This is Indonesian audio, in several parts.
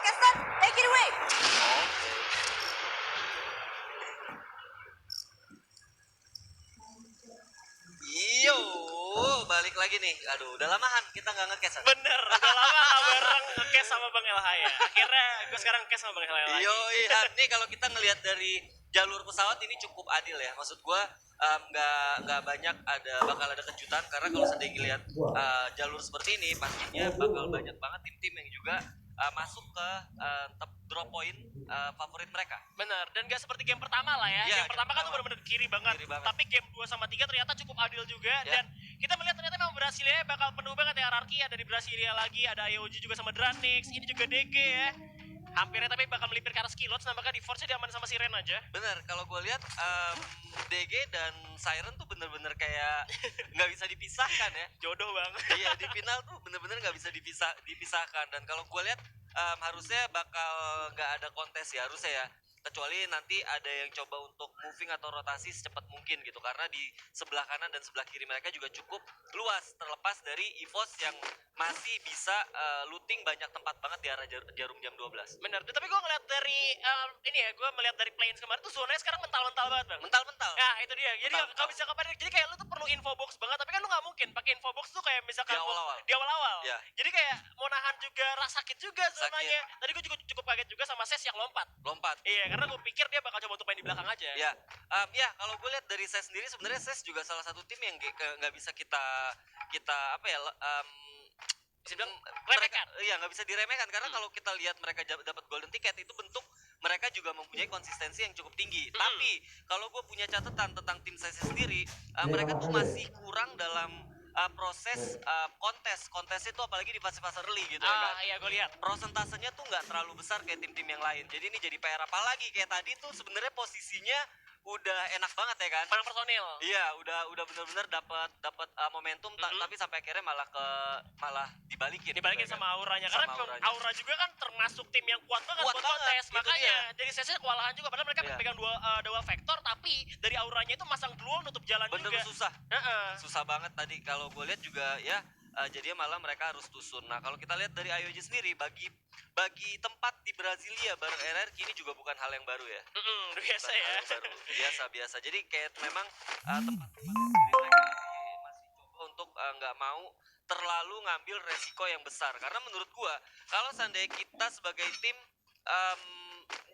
contestant, take it away. Yo, balik lagi nih. Aduh, udah lamahan kita nggak ngekes. Bener, udah lama gak bareng ngekes sama Bang LH ya. Akhirnya gue sekarang ngekes sama Bang LH lagi. Yo, iya. Nih kalau kita ngelihat dari jalur pesawat ini cukup adil ya. Maksud gua nggak banyak bakal ada kejutan karena kalau sedang lihat jalur seperti ini pastinya bakal banyak banget tim-tim yang juga masuk ke drop point favorit mereka. Bener, dan gak seperti game pertama lah ya. Iya, Game pertama kan tuh bener-bener kiri banget. Tapi game 2 sama 3 ternyata cukup adil juga. Ya. Dan kita melihat ternyata memang Brasilia bakal penuh banget ya hierarki. Ada di Brasilia lagi, ada IOG juga sama Dranix. Ini juga DG ya. Hampirnya tapi bakal melipir ke arah Skilots, nampaknya di Force diaman sama Siren aja. Bener, kalau gue lihat DG dan Siren tuh bener-bener kayak nggak bisa dipisahkan ya. Jodoh banget. Iya, di final tuh bener-bener nggak bisa dipisahkan. Dan kalau gue lihat harusnya bakal nggak ada kontes ya, harusnya ya, kecuali nanti ada yang coba untuk moving atau rotasi secepat mungkin gitu, karena di sebelah kanan dan sebelah kiri mereka juga cukup luas, terlepas dari EVOS yang masih bisa looting banyak tempat banget di arah jarum jam 12. Bener, tapi gue ngeliat dari ini ya, gue melihat dari planes kemarin tuh zonanya sekarang mental-mental banget Bang. Mental-mental. Nah itu dia, jadi Mental-mental. gak bisa kapan, jadi kayak lu tuh perlu info box banget, tapi kan lu gak mungkin pakai info box tuh kayak misalkan Di awal-awal. Di awal-awal. Ya. Jadi kayak mau nahan juga sakit juga zonanya. Tadi gue juga cukup kaget juga sama Ses yang lompat. Iya, karena gue pikir dia bakal coba untuk main di belakang aja. Ya, ya kalau gue lihat dari Ses sendiri, sebenarnya Ses juga salah satu tim yang nggak bisa kita apa ya, bisa bilang Remehkan. Iya, nggak bisa diremehkan karena kalau kita lihat mereka dapat golden ticket itu bentuk mereka juga mempunyai konsistensi yang cukup tinggi. Tapi kalau gue punya catatan tentang tim Ses sendiri, mereka tuh masih kurang dalam proses kontes itu, apalagi di fase-fase early gitu ya kan. Iya gue lihat. Prosentasenya tuh nggak terlalu besar kayak tim-tim yang lain. Jadi ini jadi PR, apalagi kayak tadi tuh sebenarnya posisinya udah enak banget ya kan. Menang personil. Iya, udah benar-benar dapat momentum, tapi sampai akhirnya malah dibalikin. Dibalikin gitu ya sama kan. auranya, Sama karena auranya. Aura juga kan termasuk tim yang kuat banget Kuat buat banget, kontes, itu makanya dia. jadi Sesnya kewalahan juga, padahal mereka Iya. pegang dua vektor, tapi dari auranya itu masang duel nutup jalan Bener-bener juga. susah. Heeh. Susah banget tadi kalau gue lihat juga ya, jadinya malah mereka harus tusun. Nah kalau kita lihat dari IOG sendiri, bagi tempat di Brasilia bareng RRQ ini juga bukan hal yang baru ya. Biasa Bukan ya. hal yang baru. Biasa. Jadi kayak memang tempat-tempatnya sendiri mereka masih coba untuk nggak mau terlalu ngambil resiko yang besar. Karena menurut gua kalau seandainya kita sebagai tim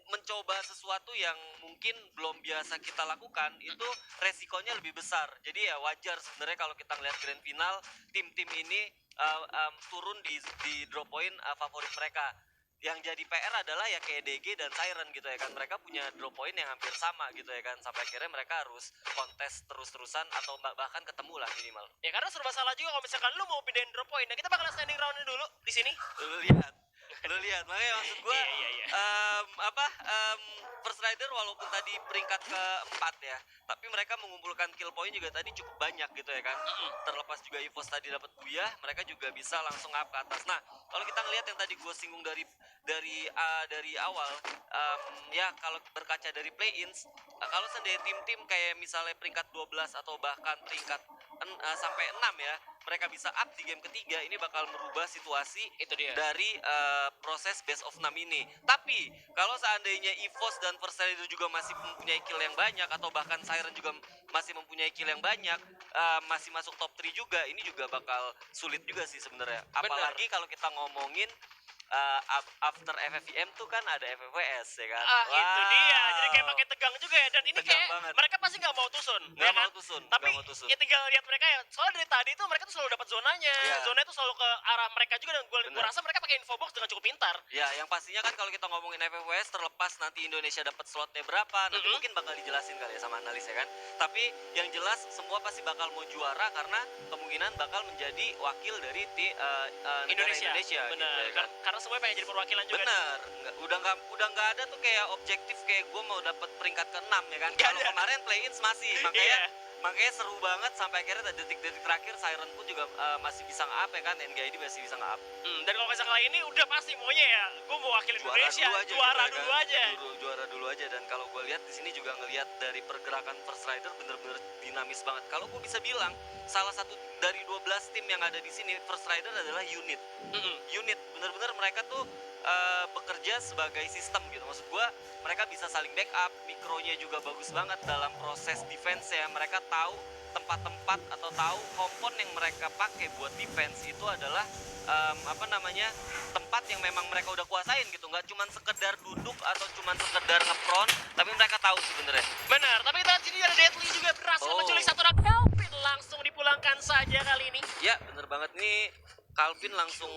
mencoba sesuatu yang mungkin belum biasa kita lakukan, itu resikonya lebih besar. Jadi ya wajar sebenarnya kalau kita ngeliat grand final, tim-tim ini turun di drop point favorit mereka. Yang jadi PR adalah ya kayak DG dan Siren gitu ya kan, mereka punya drop point yang hampir sama gitu ya kan, sampai akhirnya mereka harus kontes terus-terusan atau bahkan ketemu lah minimal. Ya karena serba salah juga kalau misalkan lu mau pindahin drop point. Nah kita bakalan standing round dulu di sini. Lu lihat, makanya maksud gue Iya. First Rider walaupun tadi peringkat keempat ya, tapi mereka mengumpulkan kill point juga tadi cukup banyak gitu ya kan. Terlepas juga EVOS tadi dapat buyah, mereka juga bisa langsung up ke atas. Nah kalau kita ngelihat yang tadi gue singgung dari awal, ya kalau berkaca dari play-ins, kalau seandainya tim-tim kayak misalnya peringkat 12 atau bahkan peringkat sampai 6 ya, mereka bisa up di game ketiga, ini bakal merubah situasi Itu dia. dari proses best of 6 ini. Tapi kalau seandainya EVOS dan First Rider juga masih mempunyai kill yang banyak, atau bahkan Siren juga masih mempunyai kill yang banyak, masih masuk top 3 juga, ini juga bakal sulit juga sih sebenarnya. Apalagi kalau kita ngomongin after FFVM tuh kan ada FFWS ya kan. Itu dia. Jadi kayak makin tegang juga ya. Dan ini Tegang kayak banget. mereka pasti nggak mau tusun. Nggak ya mau kan? tusun, Tapi nggak mau tusun. ya tinggal lihat mereka ya. Soalnya dari tadi tuh mereka tuh selalu dapat zonanya. Iya. Zonanya tuh selalu ke arah mereka juga, dan gue Bener. rasa mereka pakai info box dengan cukup pintar. Ya, yang pastinya kan kalau kita ngomongin FFWS, terlepas nanti Indonesia dapat slotnya berapa, nanti mungkin bakal dijelasin kali ya sama analis ya kan. Tapi yang jelas semua pasti bakal mau juara karena kemungkinan bakal menjadi wakil dari negara Indonesia Bener. gitu ya kan. Karena semuanya pengen jadi perwakilan juga. Bener, udah nggak ada tuh kayak objektif kayak gue mau dapat peringkat ke-6 ya kan. Nggak Kalau ada. kemarin play-ins masih, Iya. makanya seru banget sampai akhirnya detik-detik terakhir Siren pun juga masih bisa nge-up ya kan, NGID masih bisa nge-up. Dan kalau misalnya kali ini udah pasti maunya ya, gue mau wakilin Indonesia, juara gitu dulu ya kan. aja. Juara dulu aja, dan kalau gue lihat di sini juga ngelihat dari pergerakan First Rider bener-bener dinamis banget. Kalau gue bisa bilang salah satu dari 12 tim yang ada di sini First Rider adalah unit. Unit bener-bener mereka tuh bekerja sebagai sistem gitu. Maksud gue mereka bisa saling backup, mikronya juga bagus banget dalam proses defense ya. Mereka tahu tempat-tempat atau tahu kompon yang mereka pakai buat defense itu adalah tempat yang memang mereka udah kuasain gitu, nggak cuman sekedar duduk atau cuman sekedar ngepron, tapi mereka tahu sebenarnya. Benar, tapi kita sini ada Deadly juga berhasil menculik satu orang. Calvin langsung dipulangkan saja kali ini. Ya bener banget nih, Calvin langsung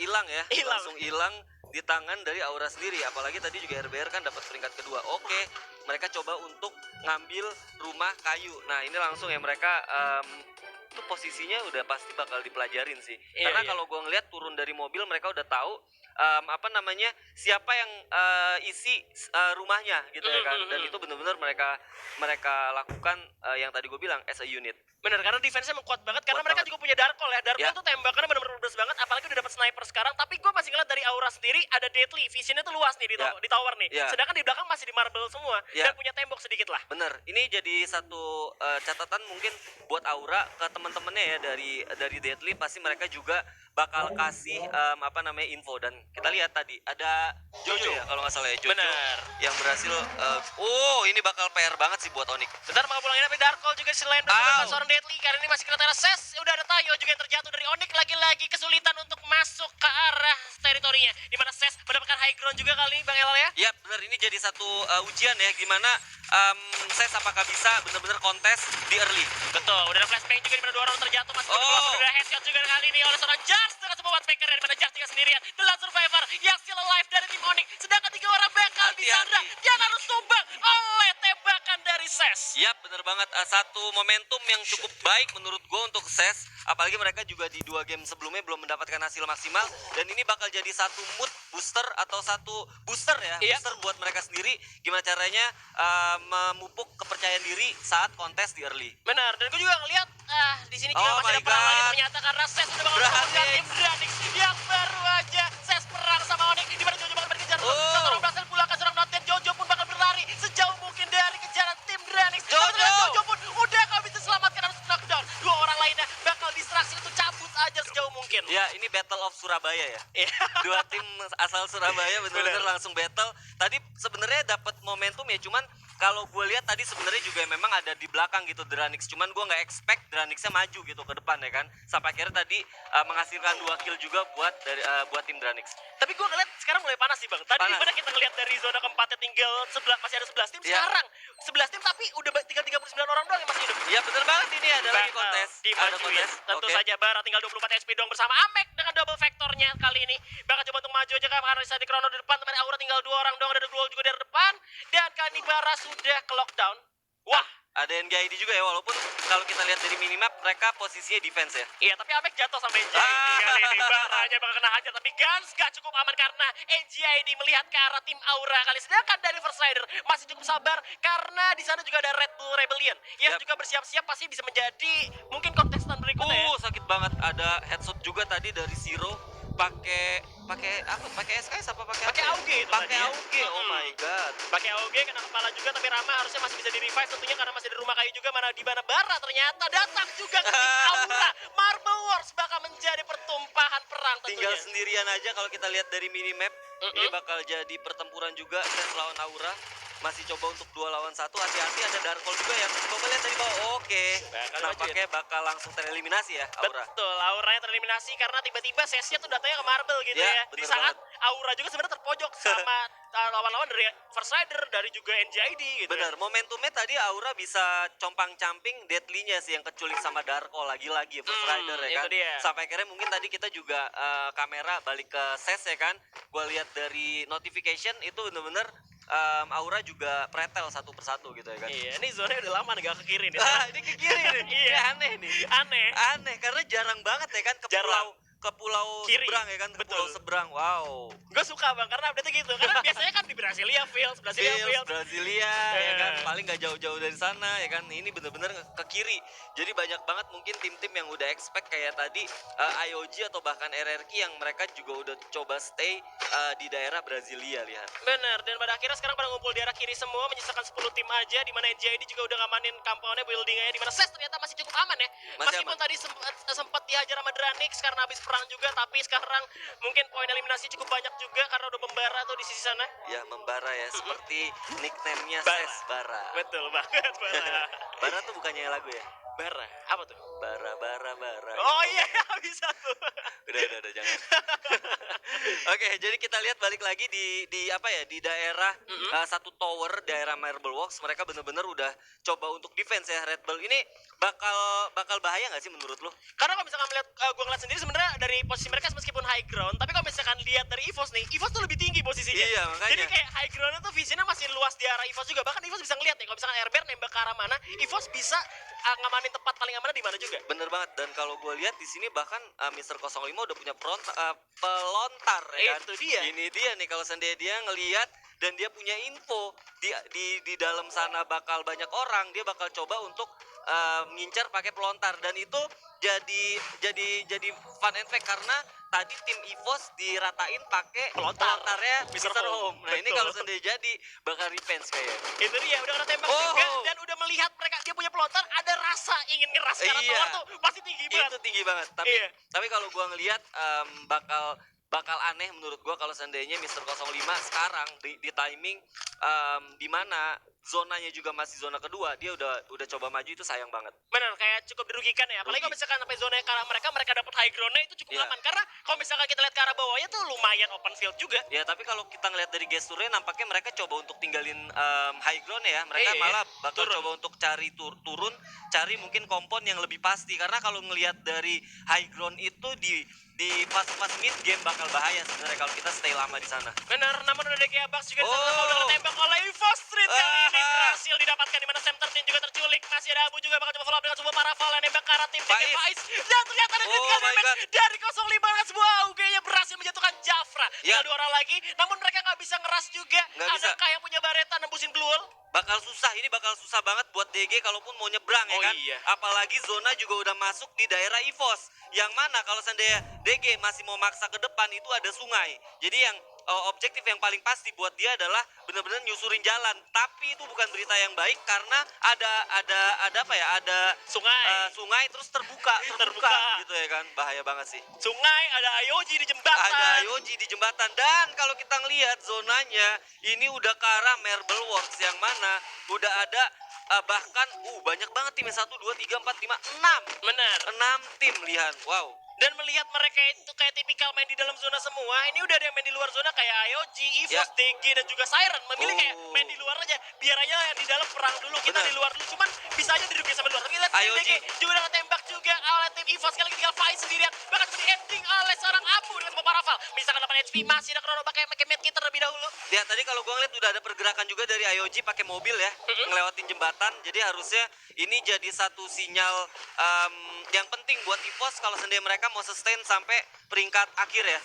hilang ya, langsung hilang di tangan dari Aura sendiri. Apalagi tadi juga RBR kan dapat peringkat kedua. Oke, mereka coba untuk ngambil rumah kayu. Nah ini langsung ya mereka itu posisinya udah pasti bakal dipelajarin sih. Karena kalau gue ngeliat turun dari mobil mereka udah tahu siapa yang isi rumahnya gitu ya kan. Dan itu benar-benar mereka lakukan yang tadi gue bilang as a unit. Bener, karena defense-nya kuat banget, karena mereka juga punya Darkol ya. Darkol tuh tembakannya bener-bener pedes banget, apalagi udah dapat sniper sekarang. Tapi gue masih ngeliat dari Aura sendiri ada Deadly, visionnya tuh luas nih di tower nih. Sedangkan di belakang masih di marble semua dan punya tembok sedikit lah. Bener, ini jadi satu catatan mungkin buat Aura ke teman-temannya ya dari Deadly. Pasti mereka juga bakal kasih info, dan kita lihat tadi ada Jojo ya kalau nggak salah ya, Jojo. Bener. Yang berhasil ini bakal PR banget sih buat Onyx. Bentar mau pulangin, tapi Darkol juga selain seorang Deadly karena ini masih kena Ses. Udah ada Tayo juga yang terjatuh dari Onyx, lagi-lagi kesulitan untuk masuk ke arah teritorinya, dimana Ses mendapatkan high ground juga kali ini Bang Elal ya. Ya bener, ini jadi satu ujian ya gimana Ses apakah bisa bener-bener kontes di early. Betul, udah ada flashbang juga dimana dua orang terjatuh, masih udah headshot juga kali ini oleh seorang Jars dengan sebuah watchmaker, dimana Jars tinggal sendirian. The last survivor yang still alive dari tim Onyx, sedangkan 3 orang bakal disandra dan harus tumbang oleh tembakan dari Ses. Yap, bener banget. Satu momentum yang cukup baik menurut gue untuk Ses, apalagi mereka juga di 2 game sebelumnya belum mendapatkan hasil maksimal, dan ini bakal jadi satu mood booster atau satu booster ya, booster buat mereka sendiri gimana caranya memupuk kepercayaan diri saat kontes di early. Benar, dan gue juga ngeliat di sini juga masih ada perang lagi ternyata, karena Ses sudah bakal menghadapi tim Dranix yang baru aja Ses perang sama Onyx, di mana Jojo bakal berkejar. Satu orang berhasil pulangkan seorang Noten, Jojo pun bakal berlari sejauh mungkin dari kejaran tim Dranix. Jojo pun udah gak bisa selamatkan, harus knockdown. 2 orang lainnya bakal distraksi untuk cabut aja sejauh mungkin. Ya, ini Battle of Surabaya ya. 2 tim asal Surabaya benar-benar langsung battle. Tadi sebenarnya dapat momentum ya, cuman kalau gue lihat tadi sebenarnya juga memang ada di belakang gitu Dranix, cuman gue nggak expect Dranixnya maju gitu ke depan ya kan, sampai akhirnya tadi menghasilkan 2 kill juga buat tim Dranix. Tapi gue ngeliat sekarang mulai panas sih Bang. Tadi dimana kita ngeliat dari zona keempatnya tinggal masih ada 11 tim, sekarang 11 tim tapi udah tinggal 39 orang doang yang masih hidup. Iya bener banget, ini ada lagi kontes. Tentu saja Bara tinggal 24 HP doang bersama Amek dengan double vektornya kali ini. Bakal coba untuk maju aja kan, karena di Chrono di depan, teman Aura tinggal 2 orang doang, ada duel juga dari depan, dan kali ini Bara sudah ke lockdown. Wah, ada NGID juga ya, walaupun kalau kita lihat dari minimap mereka posisinya defense ya. Iya, tapi Amek jatuh sama NGID kali ini. Baranya bakal kena hajar, tapi Gans gak cukup aman karena NGID melihat ke arah tim Aura kali. Sedangkan dari First Rider masih cukup sabar karena di sana juga ada Red Bull Rebellion yang juga bersiap-siap pasti bisa menjadi mungkin kontestan berikutnya ya. Sakit banget, ada headshot juga tadi dari Zero pakai SKS apa pakai AUG itu pakai tadi ya. AUG. Oh my god, pakai AUG kena kepala juga, tapi Rama harusnya masih bisa di revive tentunya karena masih di rumah kayu juga, mana di mana Bara ternyata datang juga ke tim Aura. Marble Wars bakal menjadi pertumpahan perang tentunya. Tinggal sendirian aja kalau kita lihat dari minimap. Ini bakal jadi pertempuran juga Ses lawan Aura. Masih coba untuk 2 lawan 1, hati-hati ada Darkol juga yang coba lihat dari bawah. Oke, nampaknya bakal langsung tereliminasi ya Aura. Betul, Auranya tereliminasi karena tiba-tiba sesnya tuh datanya ke Marble gitu ya. Di saat Aura juga sebenarnya terpojok sama lawan-lawan dari First Rider, dari juga NGID gitu. Bener, momentumnya tadi Aura bisa compang-camping Deadly-nya sih yang keculik sama Darkol lagi-lagi First Rider ya kan. Sampai akhirnya mungkin tadi kita juga kamera balik ke Ses ya kan. Gua lihat dari notification itu bener-bener Aura juga pretel satu persatu gitu ya kan. Iya, ini zona udah lama nih gak ke kiri nih. Ini ke kiri nih. Iya, aneh nih. Aneh karena jarang banget ya kan ke ke pulau Kiri. seberang ya kan, ke Betul. pulau seberang. Wow. Gue suka bang, karena update gitu. Karena biasanya kan di Brasilia Fields. Fields, Brasilia ya kan, Eh. paling gak jauh-jauh dari sana ya kan. Ini bener-bener ke kiri. Jadi banyak banget mungkin tim-tim yang udah expect kayak tadi IOG atau bahkan RRQ yang mereka juga udah coba stay di daerah Brasilia, lihat. Bener, dan pada akhirnya sekarang pada ngumpul di arah kiri semua, menyisakan 10 tim aja, di mana NJID juga udah ngamanin compoundnya, buildingnya, di mana SES ternyata masih cukup aman ya. Masih Meskipun aman. tadi sempat dihajar sama Dranix karena habis perang juga, tapi sekarang mungkin poin eliminasi cukup banyak juga karena udah membara tuh di sisi sana. Ya, membara ya, seperti nickname-nya Bara. Ses Bara. Betul banget, bara. Bara tuh bukannya lagu ya? Bara, apa tuh? Bara, bara, bara. Oh iya, bisa tuh. Udah, jangan. Oke, jadi kita lihat balik lagi di apa ya, di daerah satu tower daerah Marble Works. Mereka bener-bener udah coba untuk defense ya. Red Bull ini bakal bahaya nggak sih menurut lo? Karena kalau misalkan melihat, gue ngeliat sendiri sebenarnya dari posisi mereka meskipun high ground, tapi kalau misalkan lihat dari EVOS nih, EVOS tuh lebih tinggi posisinya. Iya, makanya. Jadi kayak high groundnya tuh visinya masih luas di arah EVOS juga. Bahkan EVOS bisa ngeliat nih, kalau misalkan Airbear nembak ke arah mana, EVOS bisa ngamanin tempat paling aman di mana juga. Bener banget. Dan kalau gue lihat di sini bahkan Mr. 05 udah punya pelontar ya kan. Itu dia. Ini dia nih, kalau seandainya dia ngelihat dan dia punya info di dalam sana bakal banyak orang, dia bakal coba untuk ngincar pakai pelontar. Dan itu jadi fun and fact karena tadi tim EVOS diratain pakai pelontarnya Mr. Mr. Home. Home. Nah, ini Betul. kalau seandainya jadi bakal revenge kayaknya. Itu dia, udah kena tembak Oh. juga dan udah melihat mereka dia punya pelontar, ada rasa ingin ngeras karena Iya. tower tuh pasti tinggi banget. Itu tinggi banget. Iya. Tapi kalau gua ngelihat bakal aneh menurut gua kalau seandainya Mr. 05 sekarang di timing di mana zonanya juga masih zona kedua, dia udah coba maju, itu sayang banget. Benar, kayak cukup dirugikan ya. Apalagi kalau misalkan sampai zona yang ke arah mereka dapat high groundnya itu cukup Iya. aman. Karena kalau misalkan kita lihat ke arah bawahnya tuh lumayan open field juga. Ya, tapi kalau kita ngeliat dari gesturnya nampaknya mereka coba untuk tinggalin high ground ya. Mereka Iya, malah bakal turun. coba untuk cari turun, cari mungkin kompon yang lebih pasti. Karena kalau ngelihat dari high ground itu di fase-fase mid game bakal bahaya sebenarnya kalau kita stay lama di sana. Benar, namun udah kayak Bucks juga Oh. sama udah ketembak oleh EVO Street kali ini Ah. berhasil didapatkan di mana Sam 13 juga terculik. Masih ada Abu juga bakal coba follow up dengan sebuah paraval yang nembak ke arah tim Faiz. Faiz. Dan ternyata ada Oh critical my damage God. dari 05 dengan sebuah AUG-nya berhasil menjatuhkan Jafra. Tinggal Ya. 2 orang lagi, namun mereka nggak bisa ngeras juga. Nggak bisa. Adakah yang punya Bareta nembusin Gluol? Bakal susah banget buat DG kalaupun mau nyebrang ya Oh kan. iya. Apalagi zona juga udah masuk di daerah EVOS. Yang mana kalau seandainya DG masih mau maksa ke depan itu ada sungai. Jadi yang objektif yang paling pasti buat dia adalah benar-benar nyusurin jalan. Tapi itu bukan berita yang baik karena ada apa ya? Ada sungai terus terbuka gitu ya kan. Bahaya banget sih. Sungai, ada IOG di jembatan. Ada IOG di jembatan. Dan kalau kita ngelihat zonanya ini udah ke arah Marble Works yang mana udah ada bahkan banyak banget tim, 1 2 3 4 5 6. Benar. 6 tim, lihat. Wow. Dan melihat mereka itu kayak tipikal main di dalam zona semua, ini udah ada yang main di luar zona kayak IOG, EVOS, Ya. DG, dan juga Siren. Memilih kayak main di luar aja, biar aja yang di dalam perang dulu, kita Benar. di luar dulu. Cuman bisa aja dirugikan sampai luar. Tapi kita lihat IOG. DG juga udah ketembak juga oleh tim EVOS. Kali ini tinggal fight sendirian. Bahkan seperti ending oleh seorang Abu dengan sebuah paraval. Misalkan 8 HP, masih ada Chrono pakai medkit terlebih dahulu. Ya, tadi kalau gua ngeliat udah ada pergerakan juga dari IOG pakai mobil ya, ngelewatin jembatan. Jadi harusnya ini jadi satu sinyal yang penting buat EVOS kalau seandainya mereka mau sustain sampai peringkat akhir ya.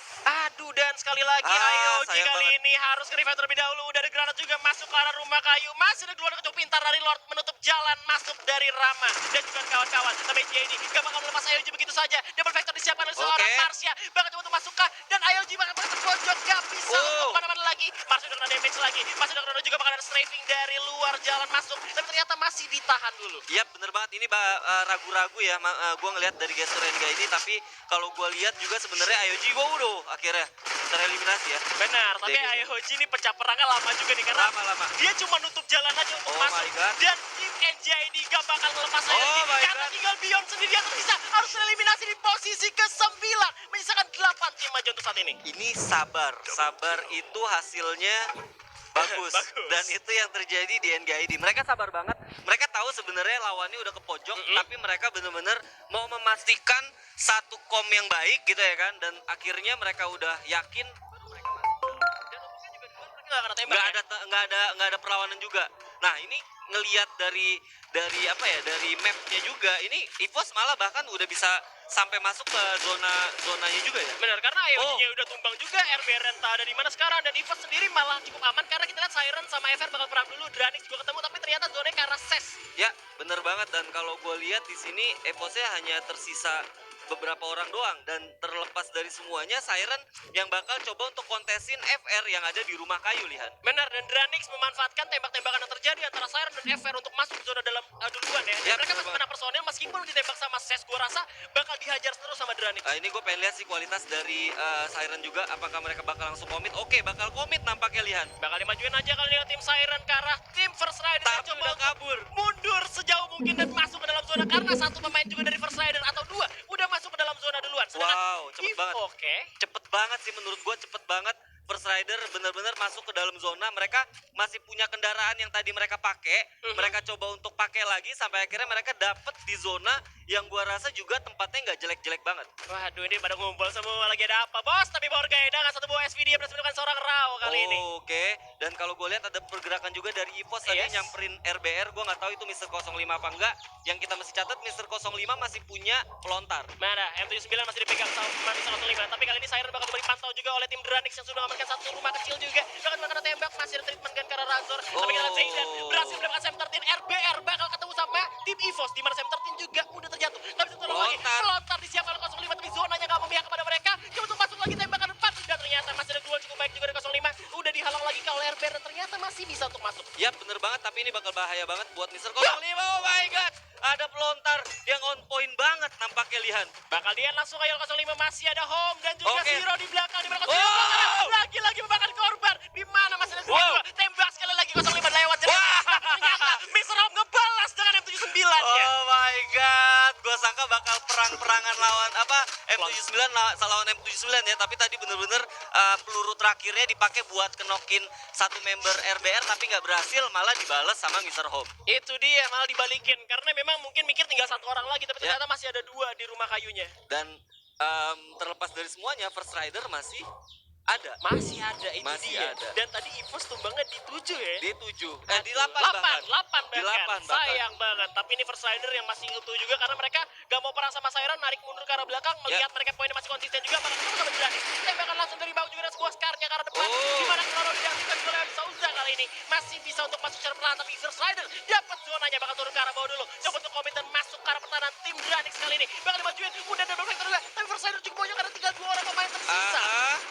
Aduh, dan sekali lagi IOG sayang kali banget. ini harus nge-revive terlebih dahulu. Udah ada granat juga masuk ke arah rumah kayu. Masih ada keluar kecuali pintar dari Lord menutup jalan masuk dari Rama dan juga kawan-kawan. Tapi JD gak bakal melepas IOG begitu saja. Double Vector disiapkan oleh seorang Oke. Marsha. Bakal coba untuk masuk kah? Dan IOG bakal terpojok. Gak bisa untuk kemana-mana lagi. Marsha udah kena damage lagi. Masih ada Chrono juga bakal ada strafing dari luar jalan masuk. Tapi ternyata masih ditahan dulu. Iya, bener banget. Ini ragu-ragu ya. Gue ngelihat dari gestur ini, tapi kalau gue lihat juga sebenarnya IOG udah akhirnya tereliminasi ya. Benar, tapi DG. IOG ini pecah perangnya lama juga nih karena Lama. dia cuma nutup jalan aja untuk Oh masuk. my God. Dan tim NJID gak bakal melepas IOG Oh my karena God. tinggal Beyond sendirian tersisa harus tereliminasi di posisi ke-9, menyisakan 8 tim aja untuk saat ini. Ini sabar itu hasilnya bagus. Bagus. Dan itu yang terjadi di NGID. Mereka sabar banget. Mereka tahu sebenarnya lawannya udah ke pojok, tapi mereka benar-benar mau memastikan satu kom yang baik gitu ya kan. Dan akhirnya mereka udah yakin baru mereka masuk. Dan untungnya juga di luar mereka Nggak kena tembak ya? nggak ada perlawanan juga. Nah, ini ngelihat dari apa ya, dari mapnya juga, ini EVOS malah bahkan udah bisa sampai masuk ke zonanya juga ya. Benar, karena Oh. AOG-nya udah tumbang juga, RBR entah ada di mana sekarang, dan EVOS sendiri malah cukup aman karena kita lihat Siren sama FR bakal perang dulu, Dranix juga ketemu, tapi ternyata zonanya ke arah SES. Ya, bener banget. Dan kalau gue lihat di sini Eposnya hanya tersisa beberapa orang doang, dan terlepas dari semuanya Siren yang bakal coba untuk kontesin FR yang ada di rumah kayu, Lihan. Benar, dan Dranix memanfaatkan tembak-tembakan yang terjadi antara Siren dan FR untuk masuk ke zona dalam duluan ya. Dan Yap, mereka benar masih banget. kena personel meskipun ditembak sama SES, gua rasa bakal dihajar terus sama Dranix. Ini gue pengen lihat sih kualitas dari Siren juga, apakah mereka bakal langsung komit. Oke, bakal komit nampaknya, Lihan. Bakal dimajuin aja kali ini tim Siren ke arah tim First Rider yang Tapi coba udah untuk kabur. mundur sejauh mungkin dan masuk ke dalam zona karena satu pemain juga dari First Rider atau dua udah masuk ke dalam zona duluan. Sedangkan Wow, cepet If- banget. Oke. Cepet banget sih menurut gue, cepet banget. First Rider benar-benar masuk ke dalam zona. Mereka masih punya kendaraan yang tadi mereka pakai. Mereka coba untuk pakai lagi sampai akhirnya mereka dapet di zona yang gua rasa juga tempatnya nggak jelek-jelek banget. Waduh, ini pada ngumpul semua, lagi ada apa bos? Tapi Borgay dengan satu buah SVD yang berhasil menemukan seorang Rao kali ini. Oke, dan kalau gue lihat ada pergerakan juga dari EVOS tadi Yes. nyamperin RBR. Gue nggak tahu itu Mister 05 apa enggak. Yang kita mesti catat Mister 05 masih punya pelontar. Mana? M79 masih dipegang sama Misa 05. Tapi kali ini Siren bakal kembali dipantau juga oleh tim Dranix yang sudah mengamankan satu rumah kecil juga. Bahkan kena tembak, masih ada treatment gun ke arah Razor. Tapi kita lihat Zayden berhasil mendapatkan Sam13. RBR bakal ketemu sama tim EVOS, di mana Sam13 juga udah terjatuh. Tapi satu lagi, Pelontar. pelontar disiapkan oleh 05, tapi zonanya nggak memihak kepada mereka. Coba untuk masuk lagi tembakan 4. Dan ternyata masih ada duel cukup baik juga dari 05. Udah dihalang lagi oleh RBR dan ternyata masih bisa untuk masuk. Ya bener banget, tapi ini bakal bahaya banget buat Mister 05. Oh my god, ada pelontar yang on point banget nampaknya, Lihan. Bakal dia langsung ayo 05, masih ada Home dan juga Oke. Zero di belakang, di mana 05 Wow. lagi-lagi memakan korban. Di mana masih ada Wow. tembak sekali lagi 05 lewat jalan. Wah. Ternyata Mr. Home ngebalas dengan M79-nya. Oh my god, gue sangka bakal perang-perangan lawan apa M79 lawan M79 ya, tapi tadi bener-bener peluru terakhirnya dipakai buat kenokin satu member RBR, tapi nggak berhasil, malah dibales sama Mr. Hope. Itu dia, malah dibalikin karena memang mungkin mikir tinggal satu orang lagi, tapi Ya. ternyata masih ada dua di rumah kayunya. Dan terlepas dari semuanya, First Rider masih ada. Masih ada, itu Masih dia. ada. Dan tadi EVOS tumbangnya di 7 ya. Di 7, di 8 8 bahkan. Di 8 bahkan. bahkan. Sayang banget. Tapi ini First Rider yang masih utuh juga karena mereka gak mau perang sama Siren, narik mundur ke arah belakang, melihat mereka poinnya masih konsisten juga, bakal ketemu sama Dranix. Tembakan langsung dari bawah juga ada sebuah skarnya ke arah depan. Oh. Di mana Krono diaktifkan oleh Souza kali ini masih bisa untuk masuk secara perlahan, tapi First Rider dapat zonanya, bakal turun ke arah bawah dulu. Coba untuk komit dan masuk ke arah pertahanan tim Dranix kali ini. Bakal dimajuin, udah ada reflektor juga. Tapi First Rider cukup banyak karena tinggal 2 orang pemain tersisa.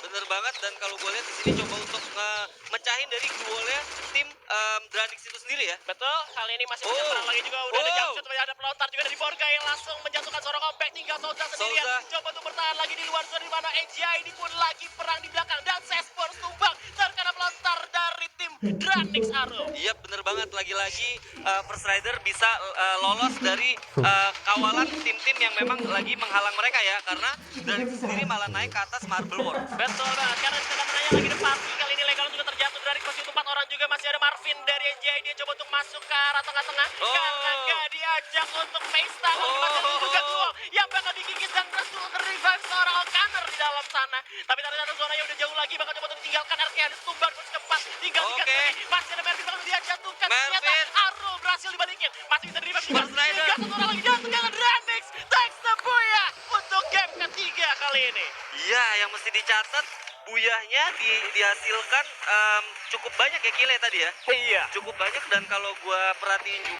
Bener banget. Dan kalau gue lihat di sini coba untuk mecahin dari duelnya tim Dranix itu sendiri ya. Betul, kali ini masih bisa Oh. perang lagi juga. Udah ada Oh. jumpshot, ada pelontar juga dari Borga yang langsung menjatuhkan seorang compact. Tinggal Souza sendirian. Souza. Coba untuk bertahan lagi di luar zona, di mana AGI ini pun lagi perang di belakang. Dan Sespor tumbang terkena pelontar dari tim Dranix Aro. Iya bener banget, lagi-lagi First Rider bisa lolos dari kawalan tim-tim yang memang lagi menghalang mereka ya, karena Dranix sendiri malah naik ke atas Marble War. Betul banget, karena kita menanya lagi di party kali ini legal juga terjatuh. Dranix masih untuk 4 orang juga, masih ada Marvin dari AGI. Dia coba untuk masuk ke arah tengah-tengah karena gak diajak untuk pesta. Kali masih ada juga duo yang bakal digigit dan berhasil revive seorang Alkaner di dalam sana. Tapi ternyata zonanya udah jauh lagi, bakal coba untuk tinggalkan RK harus tumbang terus keempat. Tinggal 3 Oke. masih ada Mervin bakal dia jatuhkan. Mervin. Ternyata Aro berhasil dibalikin, masih bisa revive juga. First Rider. Tinggal 1 orang lagi dan ternyata Dranix takes the booyah untuk game ketiga kali ini. Iya, yang mesti dicatat buyahnya dihasilkan cukup banyak ya Kile tadi ya. Iya. Cukup banyak, dan kalau gua perhatiin juga